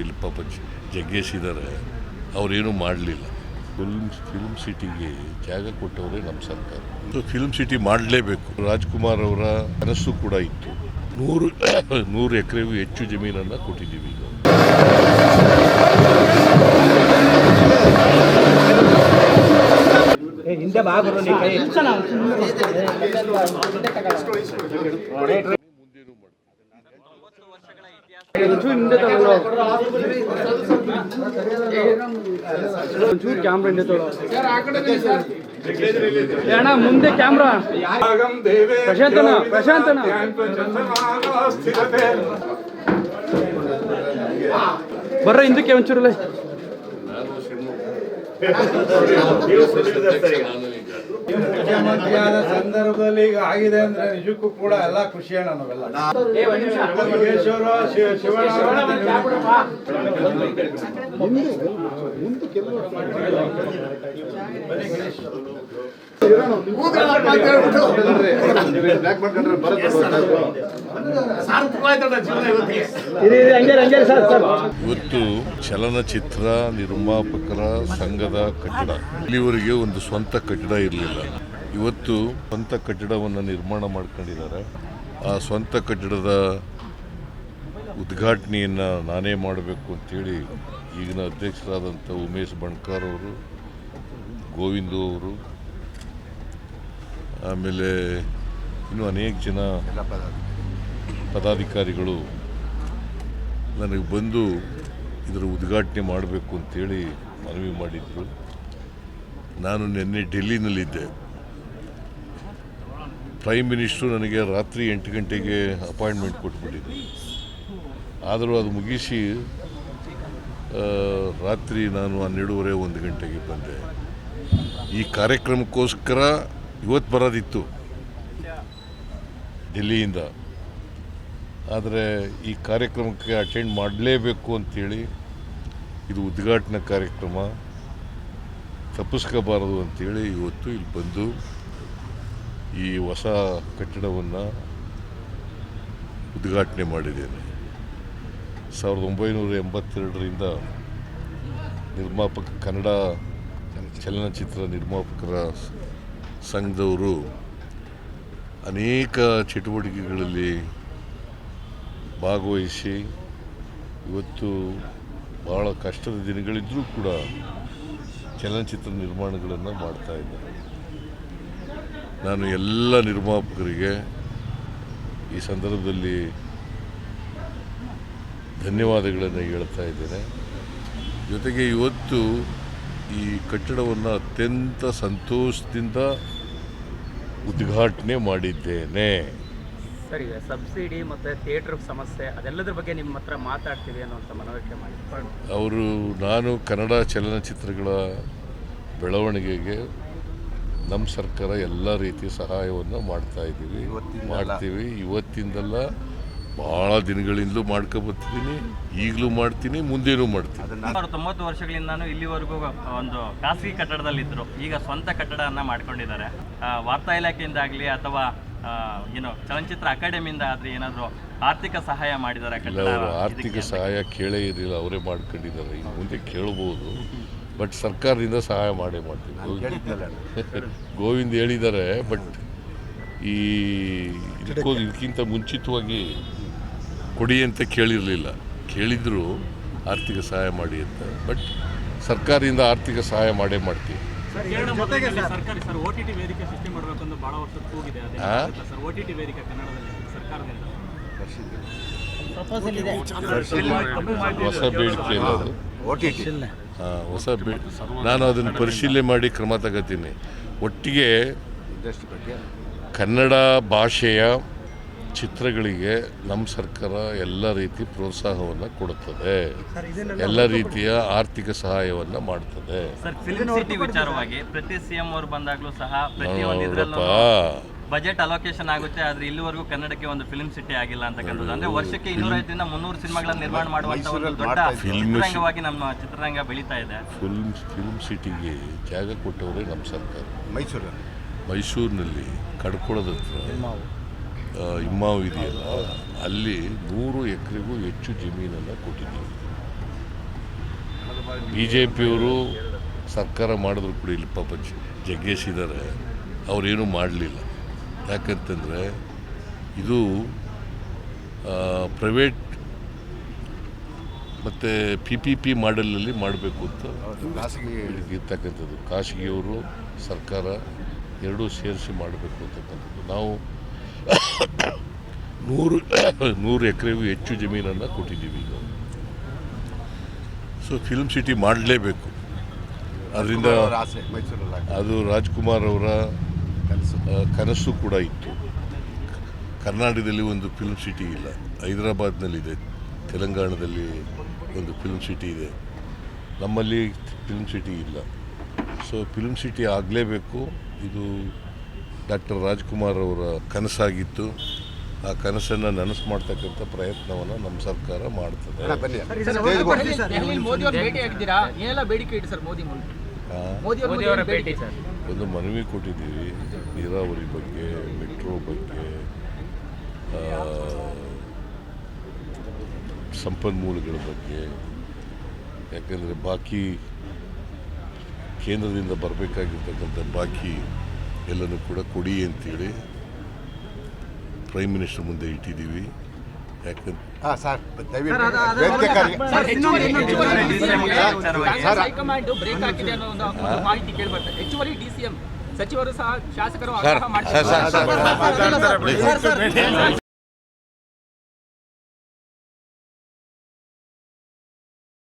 ಇಲ್ಲಿ ಪಾಪ ಜಗ್ಗೇಶ್ ಇದ್ದಾರೆ, ಅವರೇನು ಮಾಡಲಿಲ್ಲ. ಫಿಲ್ಮ್ ಸಿಟಿಗೆ ಜಾಗ ಕೊಟ್ಟವರೇ ನಮ್ಮ ಸರ್ಕಾರ. ಫಿಲ್ಮ್ ಸಿಟಿ ಮಾಡಲೇಬೇಕು. ರಾಜ್ಕುಮಾರ್ ಅವರ ಕನಸು ಕೂಡ ಇತ್ತು. 100 ಎಕರೆಗೂ ಹೆಚ್ಚು ಜಮೀನನ್ನು ಕೊಟ್ಟಿದ್ದೀವಿ. ಹಿಂದೆ ಬಾಬರು ಒಂಚೂರು ಕ್ಯಾಮ್ರಾ ಹಿಂದೆ ತೊಳೋ ಅಣ್ಣ, ಮುಂದೆ ಕ್ಯಾಮ್ರಾ. ಪ್ರಶಾಂತನ ಬರ್ರ ಹಿಂದಕ್ಕೆ ಒಂಚೂರಲ್ಲ. ಮುಖ್ಯಮಂತ್ರಿಯಾದ ಸಂದರ್ಭದಲ್ಲಿ ಈಗ ಆಗಿದೆ ಅಂದ್ರೆ ನಿಜಕ್ಕೂ ಕೂಡ ಎಲ್ಲ ಖುಷಿಯ ನಮಗೆಲ್ಲ. ಇವತ್ತು ಚಲನಚಿತ್ರ ನಿರ್ಮಾಪಕರ ಸಂಘದ ಕಟ್ಟಡ, ಇಲ್ಲಿವರೆಗೆ ಒಂದು ಸ್ವಂತ ಕಟ್ಟಡ ಇರಲಿಲ್ಲ. ಇವತ್ತು ಸ್ವಂತ ಕಟ್ಟಡವನ್ನು ನಿರ್ಮಾಣ ಮಾಡ್ಕೊಂಡಿದ್ದಾರೆ. ಆ ಸ್ವಂತ ಕಟ್ಟಡದ ಉದ್ಘಾಟನೆಯನ್ನು ನಾನೇ ಮಾಡಬೇಕು ಅಂತೇಳಿ ಈಗಿನ ಅಧ್ಯಕ್ಷರಾದಂಥ ಉಮೇಶ್ ಬಣ್ಕಾರ್ ಅವರು, ಗೋವಿಂದು ಅವರು, ಆಮೇಲೆ ಇನ್ನೂ ಅನೇಕ ಜನ ಪದಾಧಿಕಾರಿಗಳು ನನಗೆ ಬಂದು ಇದರ ಉದ್ಘಾಟನೆ ಮಾಡಬೇಕು ಅಂತೇಳಿ ಮನವಿ ಮಾಡಿದರು. ನಾನು ನಿನ್ನೆ ಡೆಲ್ಲಿನಲ್ಲಿದ್ದೆ. ಪ್ರೈಮ್ ಮಿನಿಸ್ಟ್ರು ನನಗೆ ರಾತ್ರಿ 8 ಗಂಟೆಗೆ ಅಪಾಯಿಂಟ್ಮೆಂಟ್ ಕೊಟ್ಬಿಟ್ಟಿದ್ದೆ. ಆದರೂ ಅದು ಮುಗಿಸಿ ರಾತ್ರಿ ನಾನು 12:30 1 ಗಂಟೆಗೆ ಬಂದೆ. ಈ ಕಾರ್ಯಕ್ರಮಕ್ಕೋಸ್ಕರ ಇವತ್ತು ಬರೋದಿತ್ತು ಡೆಲ್ಲಿಯಿಂದ. ಆದರೆ ಈ ಕಾರ್ಯಕ್ರಮಕ್ಕೆ ಅಟೆಂಡ್ ಮಾಡಲೇಬೇಕು ಅಂಥೇಳಿ, ಇದು ಉದ್ಘಾಟನಾ ಕಾರ್ಯಕ್ರಮ, ತಪ್ಪಿಸ್ಕೋಬಾರದು ಅಂಥೇಳಿ ಇವತ್ತು ಇಲ್ಲಿ ಬಂದು ಈ ಹೊಸ ಕಟ್ಟಡವನ್ನು ಉದ್ಘಾಟನೆ ಮಾಡಿದ್ದೇನೆ. 1982ರಿಂದ ಕನ್ನಡ ಚಲನಚಿತ್ರ ನಿರ್ಮಾಪಕರ ಸಂಘದವರು ಅನೇಕ ಚಟುವಟಿಕೆಗಳಲ್ಲಿ ಭಾಗವಹಿಸಿ ಇವತ್ತು ಭಾಳ ಕಷ್ಟದ ದಿನಗಳಿದ್ದರೂ ಕೂಡ ಚಲನಚಿತ್ರ ನಿರ್ಮಾಣಗಳನ್ನು ಮಾಡ್ತಾ ಇದ್ದಾರೆ. ನಾನು ಎಲ್ಲ ನಿರ್ಮಾಪಕರಿಗೆ ಈ ಸಂದರ್ಭದಲ್ಲಿ ಧನ್ಯವಾದಗಳನ್ನು ಹೇಳ್ತಾ ಇದ್ದೇನೆ. ಜೊತೆಗೆ ಇವತ್ತು ಈ ಕಟ್ಟಡವನ್ನು ಅತ್ಯಂತ ಸಂತೋಷದಿಂದ ಉದ್ಘಾಟನೆ ಮಾಡಿದ್ದೇನೆ. ಸರ್, ಈಗ ಸಬ್ಸಿಡಿ ಮತ್ತು ಥಿಯೇಟರ್ ಸಮಸ್ಯೆ ಅದೆಲ್ಲದ್ರ ಬಗ್ಗೆ ನಿಮ್ಮ ಹತ್ರ ಮಾತಾಡ್ತೀವಿ ಅನ್ನೋಂಥ ಮನವರಿಕೆ ಮಾಡಿ ನಾನು ಕನ್ನಡ ಚಲನಚಿತ್ರಗಳ ಬೆಳವಣಿಗೆಗೆ ನಮ್ಮ ಸರ್ಕಾರ ಎಲ್ಲ ರೀತಿಯ ಸಹಾಯವನ್ನು ಮಾಡ್ತೀವಿ. ಇವತ್ತಿಂದಲ್ಲ, ಭಾಳ ದಿನಗಳಿಂದಲೂ ಮಾಡ್ಕೊಬರ್ತಿದ್ದೀನಿ, ಈಗಲೂ ಮಾಡ್ತೀನಿ, ಮುಂದೇನೂ ಮಾಡ್ತೀನಿ. 90 ವರ್ಷಗಳಿಂದ ಇಲ್ಲಿವರೆಗೂ ಒಂದು ಖಾಸಗಿ ಕಟ್ಟಡದಲ್ಲಿದ್ದರು. ಈಗ ಸ್ವಂತ ಕಟ್ಟಡವನ್ನು ಮಾಡ್ಕೊಂಡಿದ್ದಾರೆ. ವಾರ್ತಾ ಇಲಾಖೆಯಿಂದಾಗಲಿ ಅಥವಾ ಚಲನಚಿತ್ರ ಅಕಾಡೆಮಿಯಿಂದ ಆದರೆ ಏನಾದರೂ ಆರ್ಥಿಕ ಸಹಾಯ ಮಾಡಿದ್ದಾರೆ? ಅವರು ಆರ್ಥಿಕ ಸಹಾಯ ಕೇಳೇ ಇರಲಿಲ್ಲ, ಅವರೇ ಮಾಡ್ಕೊಂಡಿದ್ದಾರೆ. ಇನ್ನು ಮುಂದೆ ಕೇಳ್ಬೋದು, ಬಟ್ ಸರ್ಕಾರದಿಂದ ಸಹಾಯ ಮಾಡೇ ಮಾಡ್ತೀವಿ. ಗೋವಿಂದ್ ಹೇಳಿದ್ದಾರೆ, ಬಟ್ ಇದಕ್ಕಿಂತ ಮುಂಚಿತವಾಗಿ ಕೊಡಿ ಅಂತ ಕೇಳಿರಲಿಲ್ಲ. ಕೇಳಿದ್ರು ಆರ್ಥಿಕ ಸಹಾಯ ಮಾಡಿ ಅಂತ, ಬಟ್ ಸರ್ಕಾರದಿಂದ ಆರ್ಥಿಕ ಸಹಾಯ ಮಾಡೇ ಮಾಡ್ತೀವಿ. ಸರ್ಕಾರಿ ಸರ್ OTT ವೇದಿಕೆ ಸೃಷ್ಟಿ ಮಾಡಬೇಕು ಅಂತ ಬಹಳ ವರ್ಷ ಕೂಗಿದೆ. ಸರ್ OTT ವೇದಿಕೆ ಕನ್ನಡದಲ್ಲಿ ಸರ್ಕಾರದಿಂದ ಹೊಸ ಬೇಡಿಕೆ ಅದು. ಹೊಸ ನಾನು ಅದನ್ನು ಪರಿಶೀಲನೆ ಮಾಡಿ ಕ್ರಮ ತಗೋತೀನಿ. ಒಟ್ಟಿಗೆ ಕನ್ನಡ ಭಾಷೆಯ ಚಿತ್ರಗಳಿಗೆ ನಮ್ಮ ಸರ್ಕಾರ ಎಲ್ಲ ರೀತಿ ಪ್ರೋತ್ಸಾಹವನ್ನು ಕೊಡುತ್ತದೆ, ಎಲ್ಲ ರೀತಿಯ ಆರ್ಥಿಕ ಸಹಾಯವನ್ನು ಮಾಡ್ತದೆ. ಫಿಲ್ಮ್ ಸಿಟಿ ವಿಚಾರವಾಗಿ ಪ್ರತಿ CM ಅವರು ಬಂದಾಗಲೂ ಸಹ ಬಜೆಟ್ ಅಲೋಕೇಶನ್ ಆಗುತ್ತೆ, ಆದರೆ ಇಲ್ಲಿವರೆಗೂ ಕನ್ನಡಕ್ಕೆ ಒಂದು ಫಿಲ್ಮ್ ಸಿಟಿ ಆಗಿಲ್ಲ ಅಂತಕ್ಕಂಥದ್ದು. ಅಂದರೆ ವರ್ಷಕ್ಕೆ 250ರಿಂದ 300 ಸಿನಿಮಾಗಳನ್ನು ನಿರ್ಮಾಣ ಮಾಡುವಂಥ ಒಂದು ದೊಡ್ಡ ಚಿತ್ರರಂಗವಾಗಿ ನಮ್ಮ ಚಿತ್ರರಂಗ ಬೆಳೀತಾ ಇದೆ. ಫಿಲ್ಮ್ ಸಿಟಿಗೆ ಜಾಗ ಕೊಟ್ಟವರೇ ನಮ್ಮ ಸರ್ಕಾರ. ಮೈಸೂರಿನಲ್ಲಿ ಕಡ್ಕೊಳದ ಹತ್ರ ಇಮ್ಮಾವು ಇದೆಯಲ್ಲ, ಅಲ್ಲಿ 100 ಎಕರೆಗೂ ಹೆಚ್ಚು ಜಮೀನನ್ನು ಕೊಟ್ಟಿದ್ದೀವಿ. ಬಿ ಜೆ ಪಿಯವರು ಸರ್ಕಾರ ಮಾಡಿದ್ರು ಕೂಡ ಇಲ್ಲಿ ಪಾಪ ಜಗ್ಗೇಶ್ ಇದ್ದಾರೆ, ಅವರೇನು ಮಾಡಲಿಲ್ಲ. ಯಾಕಂತಂದರೆ ಇದು ಪ್ರೈವೇಟ್ ಮತ್ತು PPP ಮಾಡೆಲಲ್ಲಿ ಮಾಡಬೇಕು ಅಂತ ಇರ್ತಕ್ಕಂಥದ್ದು. ಖಾಸಗಿಯವರು ಸರ್ಕಾರ ಎರಡೂ ಸೇರಿಸಿ ಮಾಡಬೇಕು ಅಂತಕ್ಕಂಥದ್ದು. ನಾವು 100 ಎಕರೆಗೂ ಹೆಚ್ಚು ಜಮೀನನ್ನು ಕೊಟ್ಟಿದ್ದೀವಿ ಈಗ. ಸೊ ಫಿಲ್ಮ್ ಸಿಟಿ ಮಾಡಲೇಬೇಕು. ಅದರಿಂದ ಅದು ರಾಜ್ಕುಮಾರ್ ಅವರ ಕನಸು ಕೂಡ ಇತ್ತು. ಕರ್ನಾಟಕದಲ್ಲಿ ಒಂದು ಫಿಲ್ಮ್ ಸಿಟಿ ಇಲ್ಲ, ಹೈದರಾಬಾದ್ನಲ್ಲಿದೆ, ತೆಲಂಗಾಣದಲ್ಲಿ ಒಂದು ಫಿಲ್ಮ್ ಸಿಟಿ ಇದೆ, ನಮ್ಮಲ್ಲಿ ಫಿಲ್ಮ್ ಸಿಟಿ ಇಲ್ಲ. ಸೊ ಫಿಲ್ಮ್ ಸಿಟಿ ಆಗಲೇಬೇಕು. ಇದು ಡಾಕ್ಟರ್ ರಾಜ್ಕುಮಾರ್ ಅವರ ಕನಸಾಗಿತ್ತು. ಆ ಕನಸನ್ನು ನನಸು ಮಾಡ್ತಕ್ಕಂಥ ಪ್ರಯತ್ನವನ್ನು ನಮ್ಮ ಸರ್ಕಾರ ಮಾಡ್ತದೆ. ಮೋದಿ ಅವರ ಭೇಟಿ ಸರ್, ಒಂದು ಮನವಿ ಕೊಟ್ಟಿದ್ದೀವಿ ನೀರಾವರಿ ಬಗ್ಗೆ, ಮೆಟ್ರೋ ಬಗ್ಗೆ, ಸಂಪನ್ಮೂಲಗಳ ಬಗ್ಗೆ. ಯಾಕೆಂದರೆ ಬಾಕಿ ಕೇಂದ್ರದಿಂದ ಬರಬೇಕಾಗಿರ್ತಕ್ಕಂಥ ಬಾಕಿ ಎಲ್ಲನೂ ಕೂಡ ಕೊಡಿ ಅಂತೇಳಿ ಪ್ರೈಮ್ ಮಿನಿಸ್ಟರ್ ಮುಂದೆ ಇಟ್ಟಿದ್ದೀವಿ. ಯಾಕಂದ್ರೆ ಸಚಿವರು ಸಹ ಶಾಸಕರು